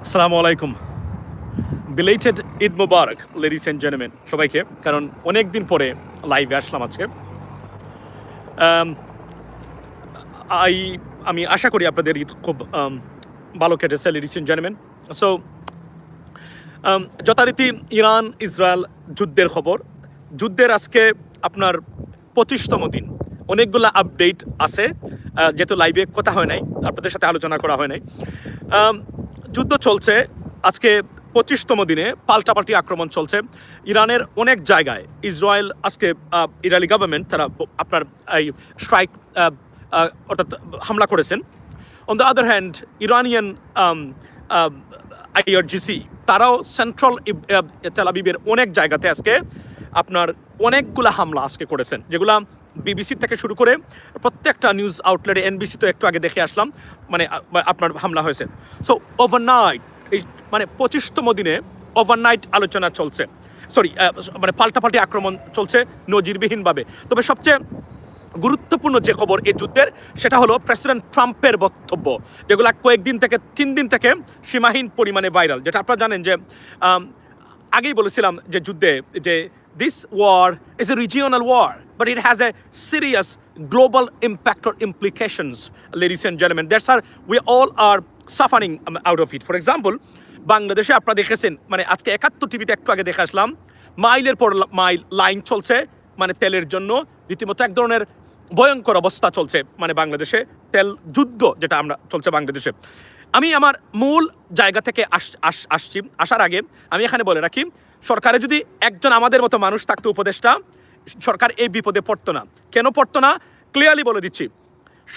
আসসালামু আলাইকুম। বিলেটেড ঈদ মুবারক লেডিস এন্ড জেন্টলম্যান সবাইকে। কারণ অনেক দিন পরে লাইভে আসলাম আজকে। আম, আই আমি আশা করি আপনাদের ঈদ খুব ভালো কেটেছে লেডিস এন্ড জেন্টলম্যান। সো যথারীতি ইরান ইসরায়েল যুদ্ধের খবর। যুদ্ধের আজকে আপনার 25তম দিন। অনেকগুলো আপডেট আছে, যেহেতু লাইভে কথা হয় নাই, আপনাদের সাথে আলোচনা করা হয় নাই। যুদ্ধ চলছে আজকে 25তম দিনে, পাল্টাপাল্টি আক্রমণ চলছে ইরানের অনেক জায়গায়। ইসরায়েল আজকে ইরানি গভর্নমেন্ট তারা আপনার এই স্ট্রাইক অর্থাৎ হামলা করেছেন। On the other hand Iranian IRGC তারাও সেন্ট্রাল তেল আবিবের অনেক জায়গাতে আজকে আপনার অনেকগুলো হামলা আজকে করেছেন, যেগুলা বিবিসি থেকে শুরু করে প্রত্যেকটা নিউজ আউটলেটে, এনবিসি তো একটু আগে দেখে আসলাম, মানে আপনার হামলা হয়েছে। সো ওভারনাইট এই মানে 25তম দিনে ওভারনাইট আলোচনা চলছে, মানে পাল্টাপাল্টি আক্রমণ চলছে নজিরবিহীনভাবে। তবে সবচেয়ে গুরুত্বপূর্ণ যে খবর এই যুদ্ধের, সেটা হলো প্রেসিডেন্ট ট্রাম্পের বক্তব্য, যেগুলো কয়েকদিন থেকে 3 দিন থেকে সীমাহীন পরিমাণে ভাইরাল। যেটা আপনারা জানেন যে আগেই বলেছিলাম যে যুদ্ধে যে this war is a regional war, but it has a serious global impact or implications, ladies and gentlemen. That's how we all are suffering out of it. For example, বাংলাদেশে আপনারা দেখেছেন, মানে আজকে 71 টিভিতে একটু আগে দেখে আসলাম, মাইলের পর মাইল লাইন চলছে, মানে তেলের জন্য রীতিমতো এক ধরনের ভয়ঙ্কর অবস্থা চলছে, মানে বাংলাদেশে তেল যুদ্ধ যেটা আমরা চলছে বাংলাদেশে। আমি আমার মূল জায়গা থেকে আসছি। আসার আগে আমি এখানে বলে রাখি, সরকারে যদি একজন আমাদের মতো মানুষ থাকতো, উপদেষ্টা, সরকার এই বিপদে পড়তো না। কেন পড়তো না ক্লিয়ারলি বলে দিচ্ছি।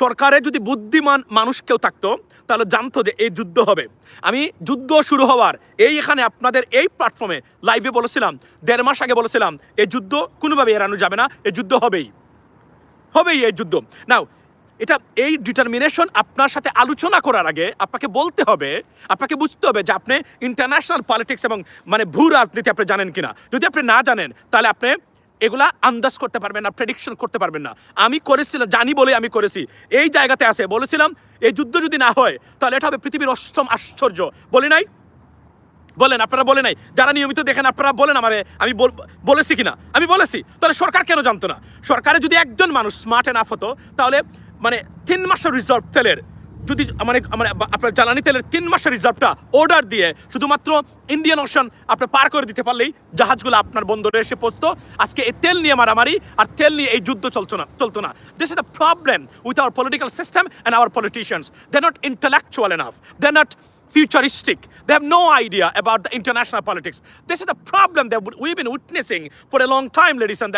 সরকারে যদি বুদ্ধিমান মানুষ কেউ থাকতো, তাহলে জানতো যে এই যুদ্ধ হবে। আমি যুদ্ধ শুরু হওয়ার এখানে আপনাদের এই প্ল্যাটফর্মে লাইভে বলেছিলাম, 1.5 মাস আগে বলেছিলাম, এই যুদ্ধ কোনোভাবে এড়ানো যাবে না, এই যুদ্ধ হবেই এই যুদ্ধ। নাও এটা এই ডিটারমিনেশন আপনার সাথে আলোচনা করার আগে আপনাকে বলতে হবে, আপনাকে বুঝতে হবে যে আপনি ইন্টারন্যাশনাল পলিটিক্স এবং মানে ভূ রাজনীতি আপনি জানেন কিনা। যদি আপনি না জানেন, তাহলে আপনি এগুলা আন্দাজ করতে পারবেন না, প্রেডিকশন করতে পারবেন না। আমি করেছিলাম, জানি বলে আমি করেছি। এই জায়গাতে আছে বলেছিলাম, এই যুদ্ধ যদি না হয় তাহলে এটা হবে পৃথিবীর 8ম আশ্চর্য। বলি নাই? বলেন, আপনারা বলে নাই? যারা নিয়মিত দেখেন আপনারা বলেন আমারে আমি বলেছি কিনা। আমি বলেছি। তাহলে সরকার কেন জানতো না? সরকারে যদি একজন মানুষ স্মার্ট এনাফ হতো, তাহলে মানে 3 মাসের রিজার্ভ তেলের, যদি মানে আপনার জ্বালানি তেলের 3 মাসের রিজার্ভটা অর্ডার দিয়ে শুধুমাত্র ইন্ডিয়ান ওশান আপনি পার করে দিতে পারলেই জাহাজগুলো আপনার বন্দরে এসে পৌঁছতো। আজকে এই তেল নিয়ে মারামারি আর তেল নিয়ে এই যুদ্ধ চলতো না। This is the problem with our political system and our politicians. They are not intellectual enough, they are not futuristic. They have no idea about the international politics. This is the problem that we've been witnessing for a long time, ladies and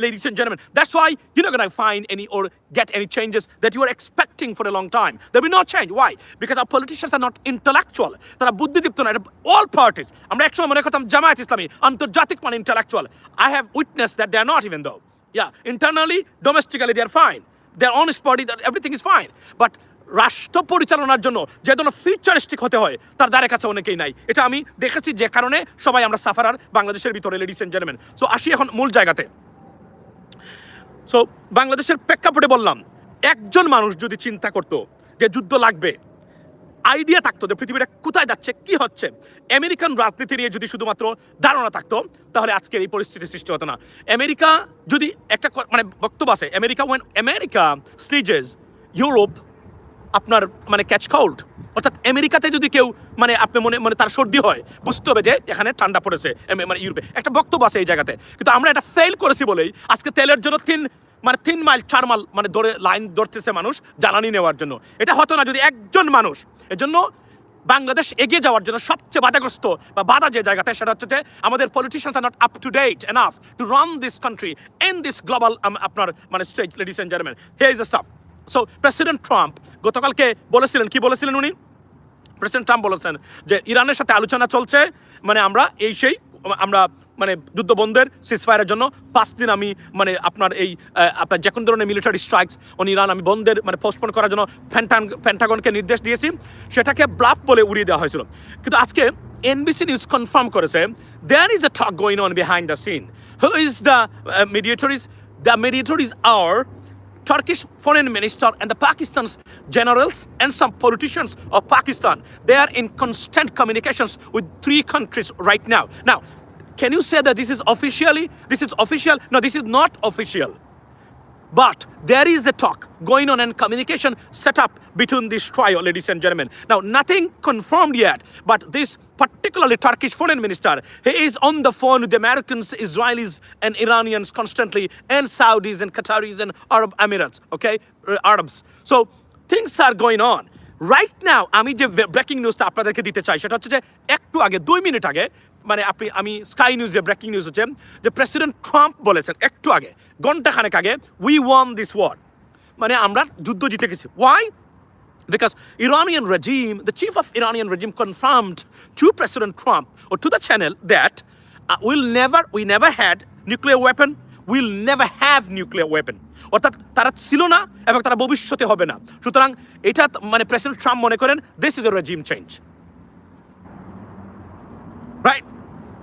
ladies and gentlemen. That's why you're not going to find any or get any changes that you are expecting for a long time. There'll be no change. Why? Because our politicians are not intellectual. They are buddhidipto na. All parties. আমরা একসময় মনে করতাম জামায়াত ইসলামী আন্তর্জাতিক মানে intellectual. I have witnessed that they are not, even though. Yeah, internally, domestically, they are fine. Their honest party, everything is fine. But রাষ্ট্র পরিচালনার জন্য যে ধরনের ফিউচারিস্টিক হতে হয়, তার দ্বারে কাছে অনেকেই নাই। এটা আমি দেখেছি, যে কারণে সবাই আমরা সাফারার বাংলাদেশের ভিতরে, লেডিস এন্ড জেন্টলম্যান। সো আসি এখন মূল জায়গাতে। সো বাংলাদেশের প্রেক্ষাপটে বললাম, একজন মানুষ যদি চিন্তা করতো যে যুদ্ধ লাগবে, আইডিয়া থাকতো যে পৃথিবীটা কোথায় যাচ্ছে, কি হচ্ছে, আমেরিকান রাজনীতি নিয়ে যদি শুধুমাত্র ধারণা থাকতো, তাহলে আজকের এই পরিস্থিতি সৃষ্টি হতো না। আমেরিকা যদি একটা মানে বক্তব্য আছে, আমেরিকা স্লিজেস ইউরোপ আপনার মানে ক্যাচ কোল্ড, অর্থাৎ আমেরিকাতে যদি কেউ মানে আপনি মনে তার সর্দি হয়, বুঝতে হবে যে এখানে ঠান্ডা পড়েছে, মানে ইউরোপে একটা বক্তব্য আছে এই জায়গাতে। কিন্তু আমরা এটা ফেল করেছি বলেই আজকে তেলের জন্য 3 মাইল 4 মাইল মানে ধরে লাইন ধরতেছে মানুষ জ্বালানি নেওয়ার জন্য। এটা হতো না যদি একজন মানুষ। এজন্য বাংলাদেশ এগিয়ে যাওয়ার জন্য সবচেয়ে বাধাগ্রস্ত বা বাধা যে জায়গাতে, সেটা হচ্ছে যে আমাদের politicians are not up to date enough to run this country in this global আপনার মানে stage, ladies and gentleman. Here is the stuff. So President Trump গতকালকে বলেছিলেন, কি বলেছিলেন উনি? প্রেসিডেন্ট ট্রাম্প বলেছেন যে ইরানের সাথে আলোচনা চলছে, মানে আমরা মানে যুদ্ধ বন্ধের সিজফায়ারের জন্য 5 দিন আমি মানে আপনার যে কোনো ধরনের মিলিটারি স্ট্রাইকস ইরান আমি বন্ধের মানে পোস্টপোন করার জন্য পেন্টাগনকে নির্দেশ দিয়েছি। সেটাকে ব্লাফ বলে উড়িয়ে দেওয়া হয়েছিল। কিন্তু আজকে এনবিসি নিউজ কনফার্ম করেছে, there is a talk going on behind the scene. Who is the mediators? The mediators are Turkish foreign minister and the Pakistan's generals and some politicians of Pakistan, they are in constant communications with 3 countries right now. Now, can you say that this is officially? This is official? No, this is not official. But there is a talk going on and communication set up between these trio, ladies and gentlemen. Now, nothing confirmed yet, but this particularly Turkish foreign minister, he is on the phone with the Americans, Israelis, and Iranians constantly, and Saudis and Qataris and Arab Emirates, okay, Arabs. So things are going on. Right now, আমি যে breaking নিউজটা আপনাদেরকে দিতে চাই সেটা হচ্ছে যে একটু আগে 2 মিনিট আগে মানে আমি স্কাই নিউজে ব্রেকিং নিউজ হচ্ছে যে প্রেসিডেন্ট ট্রাম্প বলেছেন একটু আগে ঘন্টাখানেক আগে উই ওয়ান দিস ওয়ার মানে আমরা যুদ্ধ জিতে গেছি Y because Iranian regime, the chief of Iranian regime confirmed to President Trump or to the channel that we never had nuclear weapon, we'll never have nuclear weapon. অর্থাৎ তারা ছিল না এবং তারা ভবিষ্যতে হবে না সুতরাং এটা মানে প্রেসিডেন্ট ট্রাম্প মনে করেন this is a regime change, right?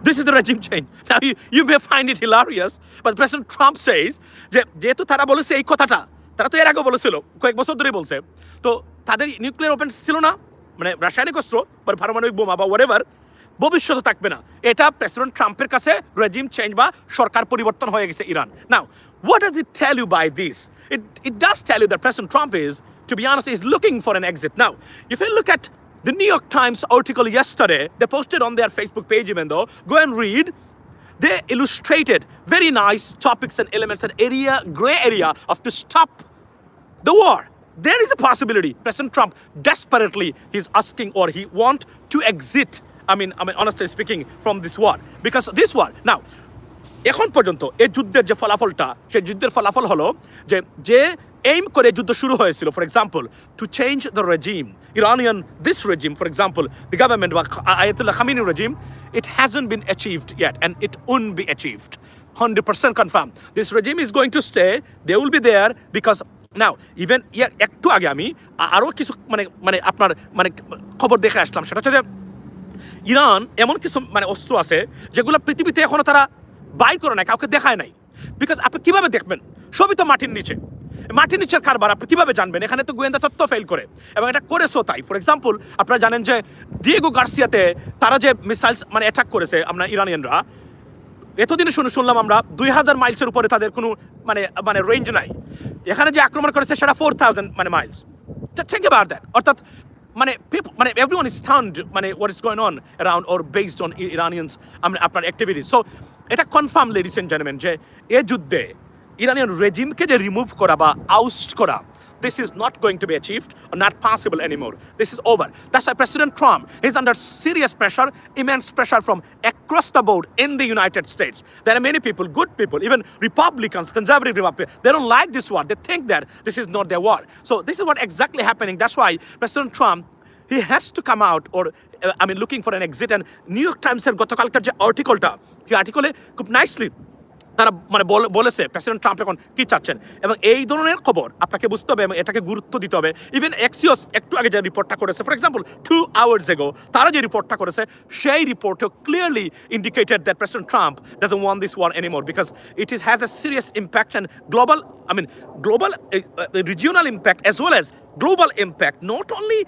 This is the regime change. Now you may find it hilarious, but President Trump says যে যেহেতু তারা বলেছে এই কথাটা তারা তো এর আগে বলেছিল কয়েক বছর ধরে বলছে তো তাদের নিউক্লিয়ার ওপেন ছিল না মানে রাসায়নিক অস্ত্র বা পারমাণবিক বোমা বা হোয়াটএভার ভবিষ্যতে থাকবে না এটা প্রেসিডেন্ট ট্রাম্পের কাছে রেজিম চেঞ্জ বা সরকার পরিবর্তন হয়ে গেছে Iran now what does it tell you by this it does tell you that President Trump is to be honest is looking for an exit now if you look at the New York Times article yesterday they posted on their Facebook page even though go and read they illustrated very nice topics and elements and gray area of to stop the war. There is a possibility President Trump desperately is asking or he want to exit I mean honestly speaking from this war because this war now এখন পর্যন্ত এই যুদ্ধের যে ফলাফলটা সেই যুদ্ধের ফলাফল হলো যে aim করে যুদ্ধ শুরু হয়েছিল for example to change the regime Iranian this regime for example the government Ayatollah Khamenei regime it hasn't been achieved yet and it won't be achieved 100% confirmed this regime is going to stay they will be there because now even একটু আগে আমি আরও কিছু মানে আপনার মানে খবর দেখে আসলাম সেটা হচ্ছে যে ইরান এমন কিছু মানে অস্ত্র আছে যেগুলো পৃথিবীতে এখনো তারা বাই করে নাই কাউকে দেখায় নাই বিকজ আপনি কীভাবে দেখবেন সবই তো মাটির নিচের কারবার আপনি কীভাবে জানবেন এখানে তো গোয়েন্দা তত্ত্ব ফেল করে এবং এটা করেছো তাই ফর এক্সাম্পল আপনারা জানেন যে ডিয়েগো গার্সিয়াতে তারা যে মিসাইলস মানে অ্যাটাক করেছে আমরা ইরানিয়ানরা এতদিনে শুনলাম আমরা 2000 মাইলসের উপরে তাদের কোনো মানে রেঞ্জ নাই এখানে যে আক্রমণ করেছে সেটা 4000 মানে মাইলস থিঙ্ক অ্যাবাউট দ্যাট অর্থাৎ মানে everyone is stunned মানে what is going on around or based on Iranians আপনার activities so এটা কনফার্ম লেডিস এন্ড জেন্টলম্যান যে এই যুদ্ধে ইরানিয়ান রেজিমকে যে রিমুভ করা বা আউস্ট করা this is not going to be achieved or not possible anymore. This is over. That's why President Trump is under serious pressure, immense pressure from across the board in the United States. There are many people, good people, even Republicans, conservative Republicans, they don't like this war. They think that this is not their war. So this is what exactly happening. That's why President Trump, he has to come out or looking for an exit. And New York Times এর গতকালকার যে আর্টিকেলটা এই আর্টিকেলে খুব nicely তারা মানে বলেছে president Trump এখন কি চাচ্ছেন এবং এই ধরনের খবর আপনাকে বুঝতে হবে এবং এটাকে গুরুত্ব দিতে হবে ইভেন এক্সিওস একটু আগে যে রিপোর্টটা করেছে ফর এক্সাম্পল 2 hours ago তারা যে রিপোর্টটা করেছে সেই রিপোর্টে clearly indicated that President Trump doesn't want this war anymore because it has a serious impact and global regional impact as well as global impact not only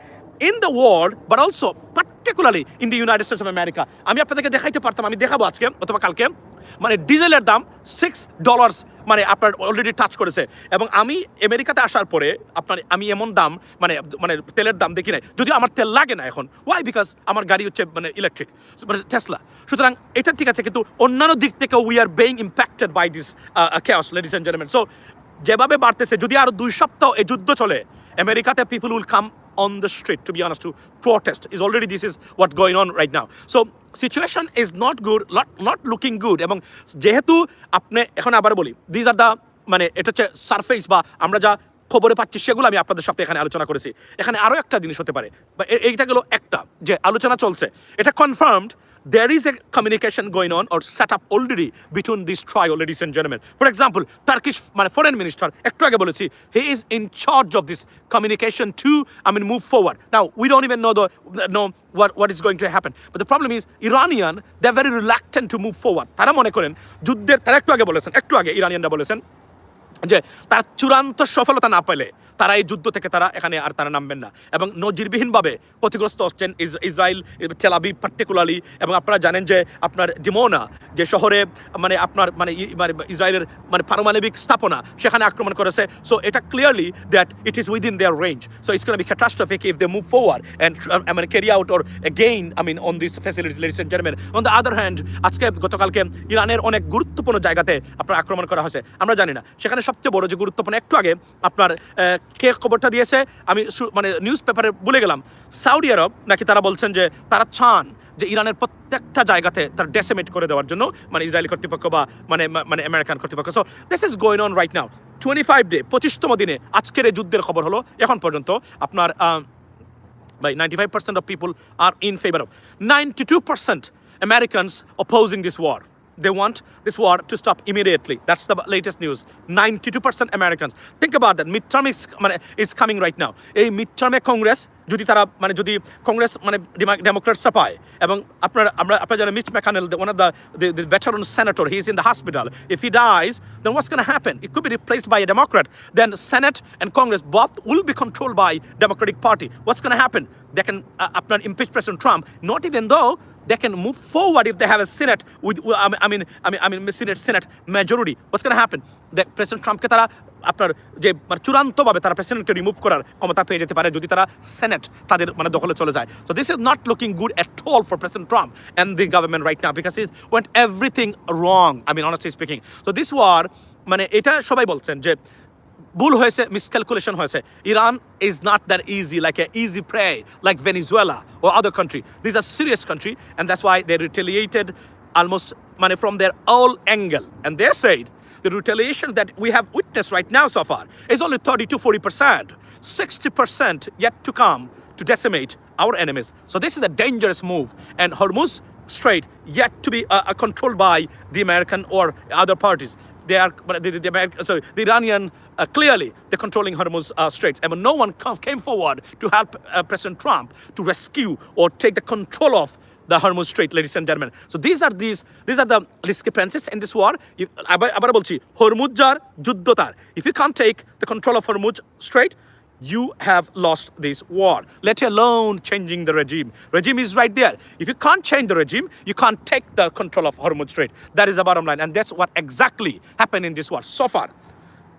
in the world but also particularly in the United States of America আমি আপনাদেরকে দেখাইতে পারতাম আমি দেখাবো আজকে অথবা কালকে মানে ডিজেলের দাম $6 মানে আপনার অলরেডি টাচ করেছে এবং আমি আমেরিকাতে আসার পরে আমি এমন দাম মানে তেলের দাম দেখি নাই যদিও আমার তেল লাগে না এখন ওয়াই বিকজ আমার গাড়ি হচ্ছে মানে ইলেকট্রিক মানে টেসলা সুতরাং এটা ঠিক আছে কিন্তু অন্যান্য দিক থেকে we are being impacted by this chaos ladies and gentlemen so যেভাবে বাড়তেছে যদি আরো 2 সপ্তাহ এই যুদ্ধ চলে আমেরিকাতে people will come on the street to be honest to protest is already this is what's going on right now so situation is not good not looking good এবং যেহেতু আপনি এখন আবার বলি these are the মানে এটা হচ্ছে surface বা আমরা যা খবরে পাচ্ছি সেগুলো আমি আপনাদের সাথে এখানে আলোচনা করেছি এখানে আরো একটা জিনিস হতে পারে বা এইটা গেল একটা যে আলোচনা চলছে এটা confirmed there is a communication going on or set up already between these trio ladies and gentlemen for example Turkish foreign minister ektu age bolechi he is in charge of this communication to move forward now we don't even know what is going to happen but the problem is Iranian they are very reluctant to move forward tara mone koren juddher tara ektu age Iranianra bolechen যে তার চূড়ান্ত সফলতা না পেলে তারা এই যুদ্ধ থেকে তারা এখানে আর তারা নামবেন না এবং নজিরবিহীনভাবে ক্ষতিগ্রস্ত হচ্ছেন ইসরায়েল, তেল আবিব পার্টিকুলারলি। এবং আপনারা জানেন যে আপনার ডিমোনা যে শহরে মানে আপনার মানে ইসরায়েলের মানে পারমাণবিক স্থাপনা সেখানে আক্রমণ করেছে। সো এটা clearly that it is within their range. So it's gonna be catastrophic if they move forward and carry out or again on this facility ladies and gentleman. On the other hand আজকে গতকালকে ইরানের অনেক গুরুত্বপূর্ণ জায়গাতে আপনার আক্রমণ করা হয়েছে, আমরা জানি না। সেখানে সবচেয়ে বড় যে গুরুত্বপূর্ণ, একটু আগে আপনার কে খবরটা দিয়েছে আমি মানে নিউজ পেপারে ভুলে গেলাম, সৌদি আরব নাকি তারা বলছেন যে তারা চান যে ইরানের প্রত্যেকটা জায়গাতে তার ডেসিমেট করে দেওয়ার জন্য মানে ইসরায়েলি কর্তৃপক্ষ বা মানে মানে আমেরিকান কর্তৃপক্ষ। So this is going on right now 25 day 25তম দিনে আজকের এই যুদ্ধের খবর হলো এখন পর্যন্ত আপনার by 95% of people are in favor of 92% Americans opposing this war. They want this war to stop immediately. That's the latest news. 92% Americans. Think about that. Midterm is coming right now. এই midterm Congress যদি তারা মানে যদি কংগ্রেস মানে ডেমোক্রেটসরা পায় এবং আপনারা জানেন miss McNeil, one of the veteran senator, he is in the hospital. If he dies, then what's going to happen? It could be replaced by a Democrat. Then Senate and Congress both will be controlled by Democratic Party. What's going to happen? They can impeach President Trump, not even though they can move forward if they have a Senate with Senate majority. What's going to happen? The President Trump কে তারা আপনার যে মানে চূড়ান্তভাবে তারা প্রেসিডেন্টকে remove করার ক্ষমতা পেয়ে যেতে পারে যদি তারা সেনেট তাদের মানে দখলে চলে যায়। So this is not looking good at all for president Trump and the government right now because it went everything wrong. Honestly speaking, so this war মানে এটা সবাই বলছেন যে ভুল হয়েছে, মিসক্যালকুলেশন হয়েছে। Iran is not that easy like a easy prey like Venezuela ও other country. This are serious country and that's why they retaliated almost from their all angle, and they said the retaliation that we have witnessed right now so far is only 30 to 40%, 60% yet to come to decimate our enemies. So this is a dangerous move, and Hormuz Strait yet to be controlled by the American or other parties. They are the Iranian clearly they're controlling Hormuz Strait, and no one came forward to help President Trump to rescue or take the control of the Hormuz Strait, ladies and gentlemen. So these are the discrepancies in this war. আবার বলছি, Hormuz যার যুদ্ধ তার। If you can't take the control of Hormuz Strait, you have lost this war, let alone changing the regime. Regime is right there. If you can't change the regime, you can't take the control of Hormuz Strait. That is the bottom line, and that's what exactly happened in this war so far.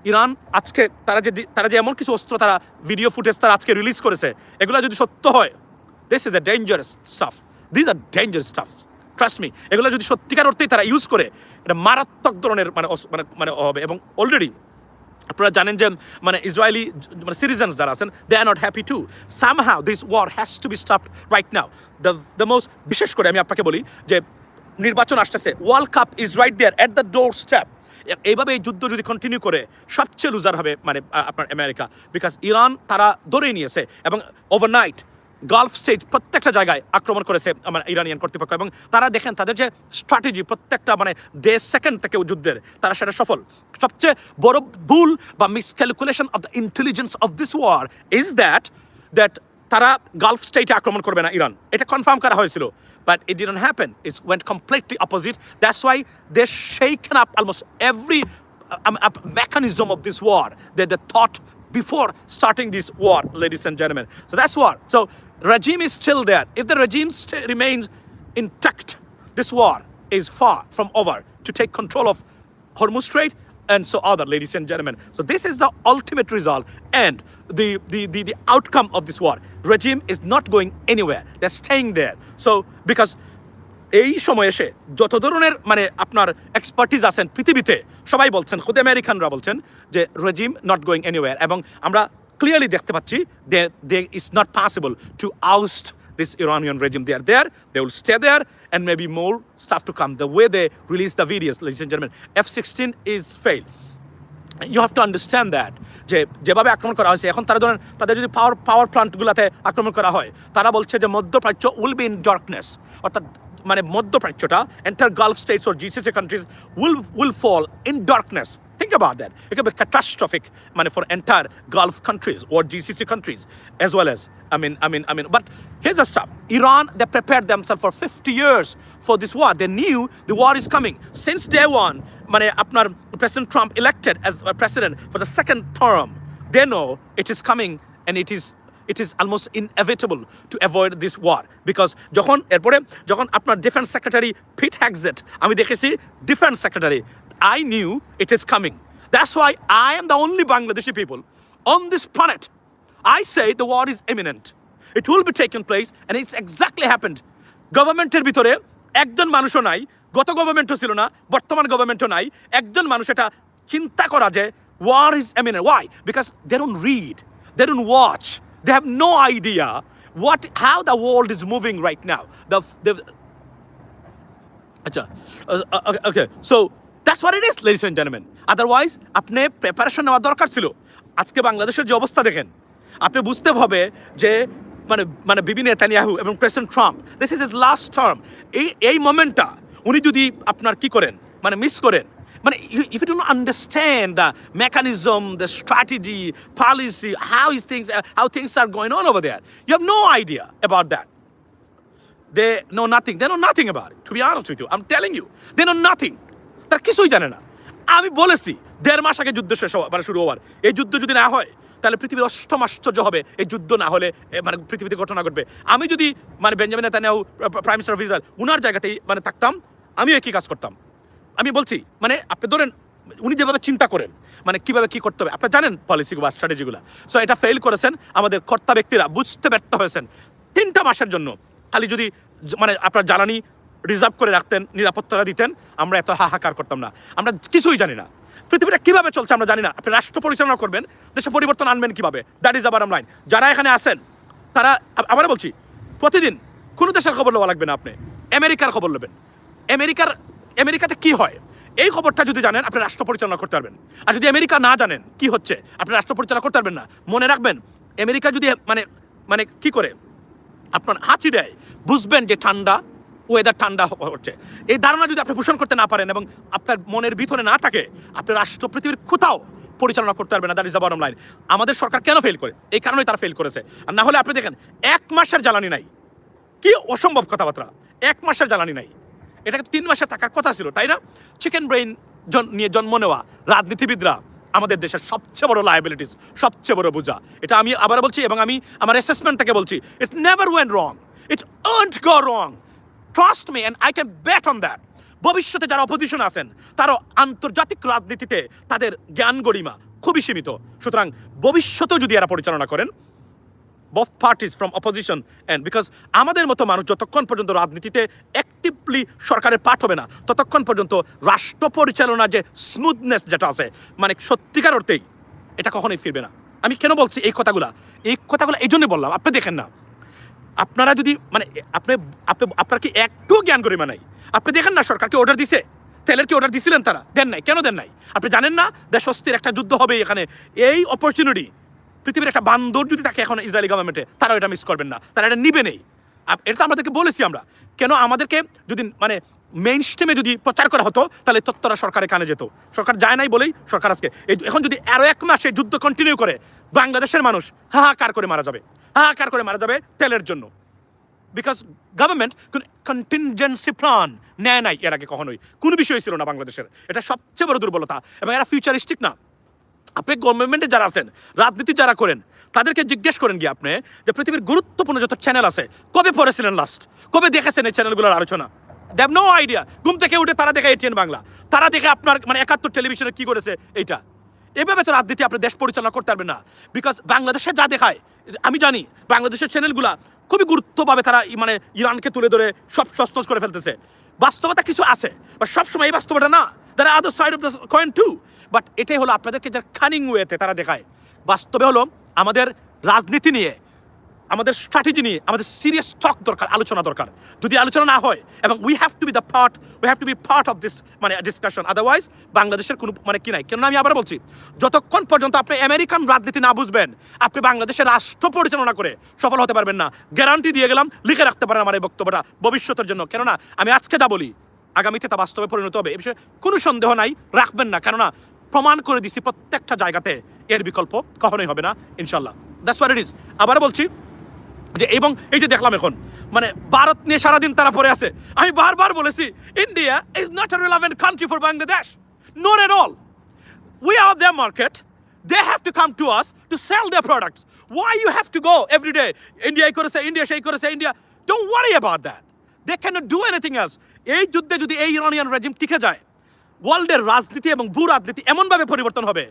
Iran আজকে তারা যে এমন কিছু অস্ত্র তারা video footage তারা আজকে release করেছে, এগুলো যদি সত্য হয়, this is a dangerous stuff. These are dangerous stuff. Trust me. এগুলো যদি সত্যিকার অর্থেই তারা ইউজ করে, এটা মারাত্মক ধরনের মানে হবে। এবং অলরেডি আপনারা জানেন যে মানে ইসরায়েলি মানে সিটিজেন্স যারা আছেন, they are not happy to. Somehow this war has to be stopped right now. The most, বিশেষ করে আমি আপনাকে বলি যে নির্বাচন আসতেছে, world cup is right there at the door step. এইভাবে এই যুদ্ধ যদি কন্টিনিউ করে সবচেয়ে লুজার হবে মানে আপনার আমেরিকা, বিকজ ইরান তারা ধরেই নিয়েছে এবং ওভারনাইট গালফ স্টেট প্রত্যেকটা জায়গায় আক্রমণ করেছে মানে ইরানিয়ান কর্তৃপক্ষ। এবং তারা দেখেন তাদের যে স্ট্র্যাটেজি প্রত্যেকটা মানে ডে সেকেন্ড থেকে যুদ্ধের তারা সেটা সফল। সবচেয়ে বড় ভুল বা miscalculation of the intelligence of this war is that তারা গালফ স্টেটে আক্রমণ করবে না ইরান, এটা কনফার্ম করা হয়েছিল, but it didn't happen. It went completely opposite. That's why they're shaken up almost every mechanism of this war that they thought before starting this war, ladies and gentlemen. So that's war. So regime is still there. If the regime remains intact, this war is far from over to take control of Hormuz Strait and so other, ladies and gentlemen. So this is the ultimate result and the outcome of this war. Regime is not going anywhere. They're staying there. So because এই সময় এসে যত ধরনের মানে আপনার expertise আছেন পৃথিবীতে, সবাই বলছেন, খুদ আমেরিকানরা বলছেন যে রেজিম নট গোয়িং এনিওয়্যার। এবং আমরা ক্লিয়ারলি দেখতে পাচ্ছি they is not possible to oust this Iranian regime. They are there, they will stay there, and maybe more stuff to come. The way they release the videos, ladies and gentlemen, F-16 is failed. You have to understand that যেভাবে আক্রমণ করা হয়েছে এখন তাদের যদি পাওয়ার প্লান্টগুলোতে আক্রমণ করা হয়, তারা বলছে যে মধ্যপ্রাচ্য উইল বি ইন ডার্কনেস, অর্থাৎ মানে মধ্যপ্রাচ্যটা enter Gulf states or GCC countries will fall in darkness. Think about that. It could be catastrophic for entire Gulf countries or GCC countries as well as but here's the stuff. Iran, they prepared themselves for 50 years for this war. They knew the war is coming since day one. আপনার President Trump elected as a president for the second term, they know it is coming and it is almost inevitable to avoid this war. Because যখন আপনার defence secretary পিট হ্যাগজেট, আমি দেখেছি defence secretary, I knew it is coming. That's why I am the only Bangladeshi people on this planet. I say the war is imminent. It will be taking place and it's exactly happened. গভর্নমেন্টের ভিতরে একজন মানুষও নাই, গত গভর্নমেন্টও ছিল না, বর্তমান গভর্নমেন্টও নাই, একজন মানুষ এটা চিন্তা করা যে war is imminent. Why? Because they don't read, they don't watch, they have no idea how the world is moving right now. Okay, so that's what it is, ladies and gentlemen. Otherwise আপনি preparation নেওয়া দরকার ছিল। আজকে বাংলাদেশের যে অবস্থা দেখেন, আপনি বুঝতে হবে যে মানে বিবি নেতানিয়াহু এবং president Trump, this is his last term. এই মোমেন্টটা উনি যদি আপনার কি করেন, মানে মিস করেন, মানে if you don't understand the mechanism, the strategy, policy, how things are going on over there, you have no idea about that. They know nothing about it, to be honest with you. I'm telling you, they know nothing. তারা কিছুই জানে না। আমি বলেছি 1.5 মাস আগে যুদ্ধ শেষ হওয়া, মানে শুরু হওয়ার, এই যুদ্ধ যদি না হয় তাহলে পৃথিবীর অষ্টম আশ্চর্য হবে। এই যুদ্ধ না হলে মানে পৃথিবীতে ঘটনা ঘটবে। আমি যদি মানে Benjamin Netanyahu prime minister of Israel উনার জায়গাতেই মানে থাকতাম, আমিও একই কাজ করতাম। আমি বলছি মানে আপনি ধরেন উনি যেভাবে চিন্তা করেন, মানে কিভাবে কি করতে হবে, আপনি জানেন পলিসি বা স্ট্র্যাটেজিগুলো। সো এটা ফেল করেছেন আমাদের কর্তা ব্যক্তিরা, বুঝতে ব্যর্থ হয়েছেন। 3টা মাসের জন্য খালি যদি মানে আপনার জ্বালানি রিজার্ভ করে রাখতেন, নিরাপত্তা দিতেন, আমরা এত হাহাকার করতাম না। আমরা কিছুই জানি না পৃথিবীটা কিভাবে চলছে, আমরা জানি না। আপনি রাষ্ট্র পরিচালনা করবেন, দেশে পরিবর্তন আনবেন কিভাবে, that is a bottom line. যারা এখানে আছেন তারা, আবার বলছি, প্রতিদিন কোনো দেশের খবর লওয়া লাগবে না, আপনি আমেরিকার খবর নেবেন। আমেরিকাতে কি হয় এই খবরটা যদি জানেন, আপনি রাষ্ট্র পরিচালনা করতে পারবেন। আর যদি আমেরিকা না জানেন কি হচ্ছে, আপনি রাষ্ট্র পরিচালনা করতে পারবেন না। মনে রাখবেন, আমেরিকা যদি মানে কি করে আপনার হাঁচি দেয়, বুঝবেন যে ওয়েদার ঠান্ডা হচ্ছে। এই ধারণা যদি আপনি পোষণ করতে না পারেন এবং আপনার মনের ভিতরে না থাকে, আপনি রাষ্ট্র পৃথিবীর কোথাও পরিচালনা করতে পারবেন না। That is the bottom line. আমাদের সরকার কেন ফেল করে? এই কারণেই তারা ফেল করেছে। আর না হলে আপনি দেখেন 1 মাসের জ্বালানি নাই, কি অসম্ভব কথাবার্তা। 1 মাসের জ্বালানি নাই, এটাকে 3 মাসের থাকার কথা ছিল, তাই না? চিকেন ব্রেইন নিয়ে জন্ম নেওয়া রাজনীতিবিদরা আমাদের দেশের সবচেয়ে বড় লায়াবিলিটিস, সবচেয়ে বড় বোঝা। এটা আমি আবার বলছি এবং আমি আমার অ্যাসেসমেন্ট থেকে বলছি, it never went wrong, it won't go wrong, trust me and I can bat on that. ভবিষ্যতে যারা অপোজিশন আছেন তারা আন্তর্জাতিক রাজনীতিতে তাদের জ্ঞান গরিমা খুবই সীমিত। সুতরাং ভবিষ্যতেও যদি এরা পরিচালনা করেন, both parties from opposition and because আমাদের মতো মানুষ যতক্ষণ পর্যন্ত রাজনীতিতে অ্যাক্টিভলি সরকারের পার্ট হবে না, ততক্ষণ পর্যন্ত রাষ্ট্র পরিচালনা যে স্মুথনেস যেটা আছে, মানে সত্যিকার অর্থেই এটা কখনোই ফিরবে না। আমি কেন বলছি এই কথাগুলো এই জন্যই বললাম, আপনি দেখেন না, আপনারা যদি মানে আপনার কি একটু জ্ঞান গরিমা নাই? আপনি দেখেন না সরকারকে অর্ডার দিছে, তেলের কি অর্ডার দিছিলেন? তারা দেন নাই। কেন দেন নাই? আপনি জানেন না দেশ অস্থির, একটা যুদ্ধ হবে এখানে। এই অপরচুনিটি পৃথিবীর একটা বান্দর যদি থাকে এখন ইসরায়েলি গভর্নমেন্টে, তারা এটা মিস করবেন না, তারা এটা নিবে নেই। এটা তো আমাদেরকে বলেছি আমরা। কেন আমাদেরকে যদি মানে মেইন স্ট্রিমে যদি প্রচার করা হতো, তাহলে তত্ত্বরা সরকারের কানে যেত। সরকার যায় নাই বলেই সরকার আজকে এখন যদি আরও 1 মাসে যুদ্ধ কন্টিনিউ করে, বাংলাদেশের মানুষ হাহাকার করে মারা যাবে তেলের জন্য। বিকজ গভর্নমেন্ট কন্টিনজেন্সি প্ল্যান নেয় নাই এর আগে, কখনোই কোনো বিষয় ছিল না বাংলাদেশের। এটা সবচেয়ে বড় দুর্বলতা এবং এরা ফিউচারিস্টিক না। আপনি গভর্নমেন্টে যারা আছেন, রাজনীতি যারা করেন, তাদেরকে জিজ্ঞেস করেন গিয়ে আপনি যে পৃথিবীর গুরুত্বপূর্ণ যত চ্যানেল আছে, কবে পড়েছিলেন লাস্ট, কবে দেখেছেন এই চ্যানেলগুলোর আলোচনা? They have no idea. ঘুম থেকে উঠে তারা দেখে এটিএন বাংলা, তারা দেখে আপনার মানে 71 টেলিভিশনে কি করেছে এইটা। এভাবে তো রাজনীতি আপনি দেশ পরিচালনা করতে পারবেন না। বিকজ বাংলাদেশে যা দেখায়, আমি জানি বাংলাদেশের চ্যানেলগুলা খুবই গুরুত্বভাবে তারা মানে ইরানকে তুলে ধরে সব সস্তস করে ফেলতেছে। বাস্তবতা কিছু আছে, বা সবসময় এই বাস্তবতা না, there are other side of the coin too. But এটাই হলো আপনাদেরকে যারা কানিং ওয়েতে তারা দেখায়। বাস্তবে হলো আমাদের রাজনীতি নিয়ে, আমাদের স্ট্র্যাটেজি নিয়ে আমাদের সিরিয়াস টক দরকার, আলোচনা দরকার। যদি আলোচনা না হয়, এবং we have to be part of this মানে ডিসকাশন, আদারওয়াইজ বাংলাদেশের কোনো মানে কি নাই। কেন আমি আবার বলছি, যতক্ষণ পর্যন্ত আপনি আমেরিকান রাজনীতি না বুঝবেন, আপনি বাংলাদেশের রাষ্ট্র পরিচালনা করে সফল হতে পারবেন না। গ্যারান্টি দিয়ে গেলাম, লিখে রাখতে পারেন আমার এই বক্তব্যটা ভবিষ্যতের জন্য। কেননা আমি আজকে যা বলি, আগামীতে তা বাস্তবে পরিণত হবে, এ বিষয়ে কোনো সন্দেহ নাই, রাখবেন না। কেননা প্রমাণ করে দিছি প্রত্যেকটা জায়গাতে এর বিকল্প কখনোই হবে না, ইনশাল্লাহ। That's what it is. আবার বলছি যে, এবং এই যে দেখলাম এখন মানে ভারত নিয়ে সারাদিন তারা পড়ে আছে। আমি বারবার বলেছি, India is not a relevant country for Bangladesh, not at all. We are their market. They have to come to us to sell their products. Why you have to go every day? India করে say India, সেই করে say India. Don't worry about that. They cannot do anything else. এই যুদ্ধে যদি এই Iranian regime টিকে যায়, ওয়ার্ল্ডের রাজনীতি এবং ভূ রাজনীতি এমনভাবে পরিবর্তন হবে,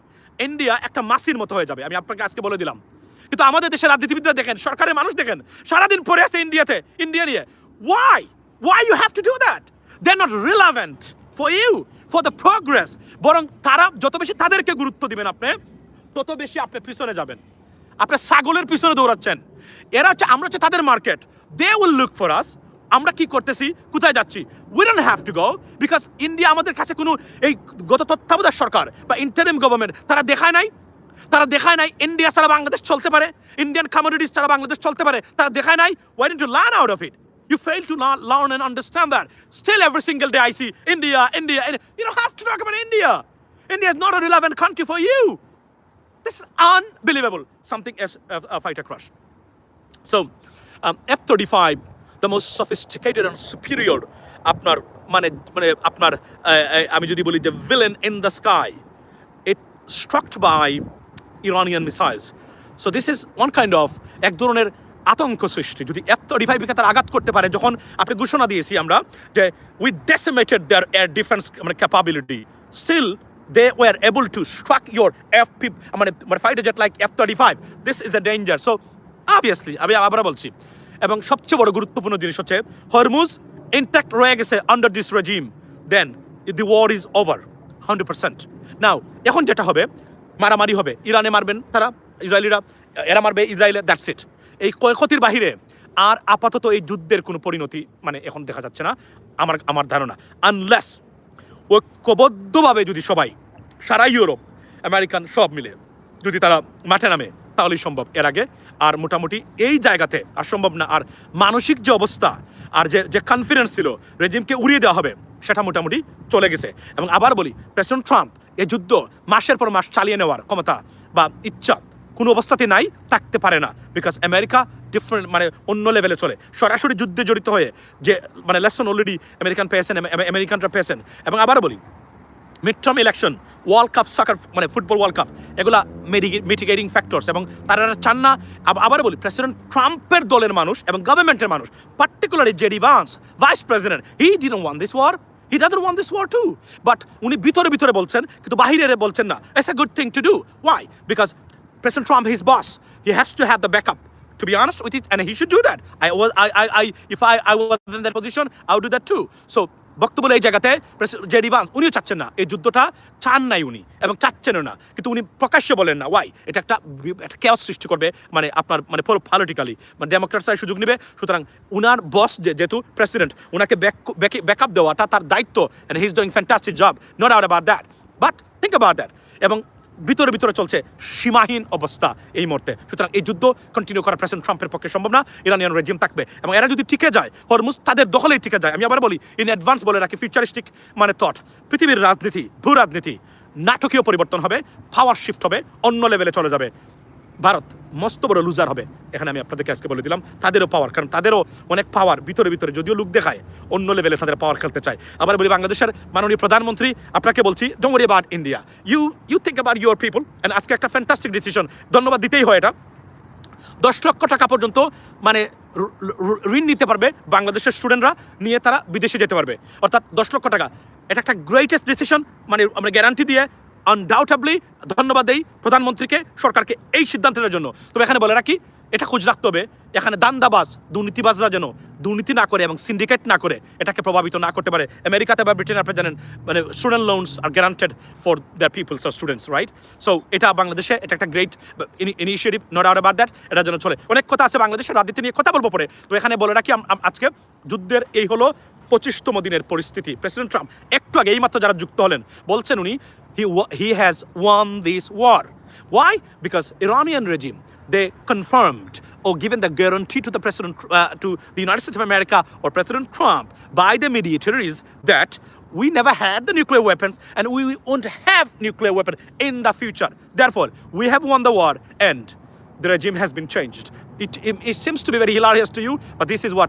ইন্ডিয়া একটা মাসির মতো হয়ে যাবে। আমি আপনাকে আজকে বলে দিলাম। কিন্তু আমাদের দেশের রাজনীতিবিদরা দেখেন, সরকারের মানুষ দেখেন, সারাদিন পড়ে আছে ইন্ডিয়া নিয়ে। Why you have to do that? They're not relevant for you, for the progress. বরং তারা যত বেশি তাদেরকে গুরুত্ব দিবেন আপনি, তত বেশি আপনি পিছনে যাবেন। আপনি ছাগলের পিছনে দৌড়াচ্ছেন। এরা হচ্ছে, আমরা হচ্ছে তাদের market. They will look for us. আমরা কি করতেছি, কোথায় যাচ্ছি? We don't have to go, because India আমাদের কাছে কোনো এই গত তত্ত্বাবধায়ক সরকার বা ইন্টারিম গভর্নমেন্ট তারা দেখায় নাই ইন্ডিয়া ছাড়া বাংলাদেশ চলতে পারে, ইন্ডিয়ান কমোডিটিস ছাড়া বাংলাদেশ চলতে পারে। তারা দেখায় নাই। Why didn't you learn out of it? You fail to learn and understand that. Still every single day I see India. You don't have to talk about India. India is not a relevant country for you. This is unbelievable. Something as a fighter crush. So, F-35, the most sophisticated and superior, আপনার আপনার আমি যদি বলি যে villain in the sky, it struck by Iranian missiles. So this is one kind of এক ধরনের আতঙ্ক সৃষ্টি। যদি F-35 কে তারা আঘাত করতে পারে, যখন আপনি ঘোষণা দিয়েছি আমরা যে we decimated their air defense capability, still they were able to strike your fighter jet like F-35. This is a danger. So obviously আমি আবার বলছি, এবং সবচেয়ে বড় গুরুত্বপূর্ণ জিনিস হচ্ছে হরমুজ ইনট্যাক্ট রয়ে গেছে under this regime, then the war is over 100%. Now এখন যেটা হবে, মারামারি হবে, ইরানে মারবেন তারা, ইসরায়েলিরা, এরা মারবে ইসরায়েলে, দ্যাটস ইট। এই ক্ষয়ক্ষতির বাহিরে আর আপাতত এই যুদ্ধের কোনো পরিণতি এখন দেখা যাচ্ছে না আমার ধারণা, আনলেস ঐক্যবদ্ধভাবে যদি সবাই, সারা ইউরোপ, আমেরিকান সব মিলে যদি তারা মাঠে নামে, তাহলেই সম্ভব। এর আগে আর মোটামুটি এই জায়গাতে আর সম্ভব না। আর মানসিক যে অবস্থা আর যে কনফিডেন্স ছিল রেজিমকে উড়িয়ে দেওয়া হবে, সেটা মোটামুটি চলে গেছে। এবং আবার বলি, প্রেসিডেন্ট ট্রাম্প এই যুদ্ধ মাসের পর মাস চালিয়ে নেওয়ার ক্ষমতা বা ইচ্ছা কোনো অবস্থাতে নাই, থাকতে পারে না। বিকজ আমেরিকা ডিফারেন্ট, অন্য লেভেলে চলে। সরাসরি যুদ্ধে জড়িত হয়ে যে লেসন অলরেডি আমেরিকানরা পেয়েছেন। এবং আবার বলি, mid term election, world cup, soccer football world cup, এগুলা মিটিগেটিং ফ্যাক্টরস, এবং তারা চান না। আবার বলি, প্রেসিডেন্ট ট্রাম্পের দলের মানুষ এবং গভর্নমেন্টের মানুষ, particularly JD Vance, vice president, he didn't want this war, he doesn't want this war too. But উনি ভিতরে বলছেন, কিন্তু বাহিরে বলছেন না। It's a good thing to do. Why? Because President Trump, his boss, he has to have the backup, to be honest with it, and he should do that. If I was in that position, I would do that too. So বক্তব্য এই জায়গাতে JD Vance উনিও চাচ্ছেন না, এই যুদ্ধটা চান নাই উনি, এবং চাচ্ছেনও না, কিন্তু উনি প্রকাশ্যে বলেন না। ওয়াই? এটা একটা কেওস সৃষ্টি করবে, আপনার পলিটিক্যালি, ডেমোক্রেটসরা সুযোগ নেবে। সুতরাং উনার বস যেহেতু প্রেসিডেন্ট, উনাকে ব্যাকআপ দেওয়াটা তার দায়িত্ব, and he is doing fantastic job, no doubt about that. But think about that. এবং ভিতরে চলছে সীমাহীন অবস্থা এই মুহূর্তে। সুতরাং এই যুদ্ধ কন্টিনিউ করা প্রেসিডেন্ট ট্রাম্পের পক্ষে সম্ভব না। ইরানিয়ান রেজিম থাকবে, এবং এরা যদি টিকে যায়, হরমুজ তাদের দখলেই টিকে যায়। আমি আবার বলি, ইন অ্যাডভান্স বলে রাখি, ফিউচারিস্টিক থট, পৃথিবীর রাজনীতি, ভূ রাজনীতি নাটকীয় পরিবর্তন হবে, পাওয়ার শিফট হবে, অন্য লেভেলে চলে যাবে। ভারত মস্ত বড় লুজার হবে এখানে, আমি আপনাদেরকে আজকে বলে দিলাম। তাদেরও পাওয়ার, কারণ তাদেরও অনেক পাওয়ার ভিতরে যদিও লুক দেখায়, অন্য লেভেলে তাদের পাওয়ার খেলতে চায়। আবার বলি, বাংলাদেশের মাননীয় প্রধানমন্ত্রী, আপনাকে বলছি, don't worry about India, you think about your people. And আজকে একটা ফ্যান্টাস্টিক ডিসিশন, ধন্যবাদ দিতেই হয়। এটা 10 লক্ষ টাকা পর্যন্ত ঋণ নিতে পারবে বাংলাদেশের স্টুডেন্টরা, নিয়ে তারা বিদেশে যেতে পারবে, অর্থাৎ 10 লক্ষ টাকা। এটা একটা গ্রেটেস্ট ডিসিশন, আমরা গ্যারান্টি দিয়ে আনডাউটেবলি ধন্যবাদ দেই প্রধানমন্ত্রীকে, সরকারকে এই সিদ্ধান্তের জন্য। তবে এখানে বলে রাখি, এটা খোঁজ রাখতে হবে এখানে দান্দাবাজ, দুর্নীতিবাজরা যেন দুর্নীতি না করে এবং সিন্ডিকেট না করে এটাকে প্রভাবিত না করতে পারে। আমেরিকাতে বা ব্রিটেনে আপনি জানেন, student loans are guaranteed for their peoples আর স্টুডেন্টস, রাইট? সো এটা বাংলাদেশে এটা একটা great initiative, no doubt about that. এটা যেন চলে। অনেক কথা আছে বাংলাদেশের রাজনীতি নিয়ে, কথা বলবো পরে। তো এখানে বলে রাখি, আজকে যুদ্ধের এই হলো 25তম দিনের পরিস্থিতি। প্রেসিডেন্ট ট্রাম্প একটু আগে এইমাত্র যারা যুক্ত হলেন বলছেন উনি he has won this war. Why? Because Iranian regime, they confirmed or given the guarantee to the president, to the United States of America or President Trump by the mediators that we never had the nuclear weapons and we won't have nuclear weapons in the future. Therefore, we have won the war and the regime has been changed. It seems to be very hilarious to you, but this is what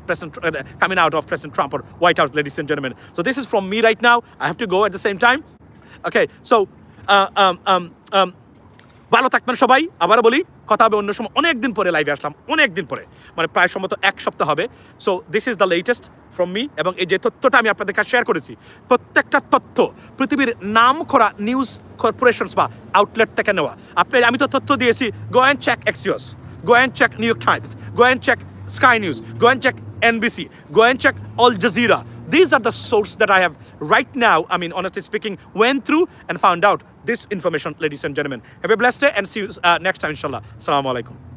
coming out of President Trump or White House, ladies and gentlemen. So this is from me right now. I have to go at the same time. Okay, so ভালো থাকবেন সবাই, আবারও বলি কথা হবে অন্য সময়। অনেক দিন পরে লাইভে আসলাম, অনেক দিন পরে, মানে প্রায় সম্ভবত 1 সপ্তাহ হবে। So this is the latest from me, এবং এই যে তথ্যটা আমি আপনাদের কাছে শেয়ার করেছি, প্রত্যেকটা তথ্য পৃথিবীর নাম করা নিউজ কর্পোরেশনস বা আউটলেট থেকে নেওয়া। আমি তো তথ্য দিয়েছি, go and check Axios, go and check New York Times, go and check Sky News, go and check NBC, go and check Al Jazeera. These are the sources that I have right now, I mean, honestly speaking, went through and found out this information, ladies and gentlemen. Have a blessed day and see you next time, inshallah. Assalamu alaikum.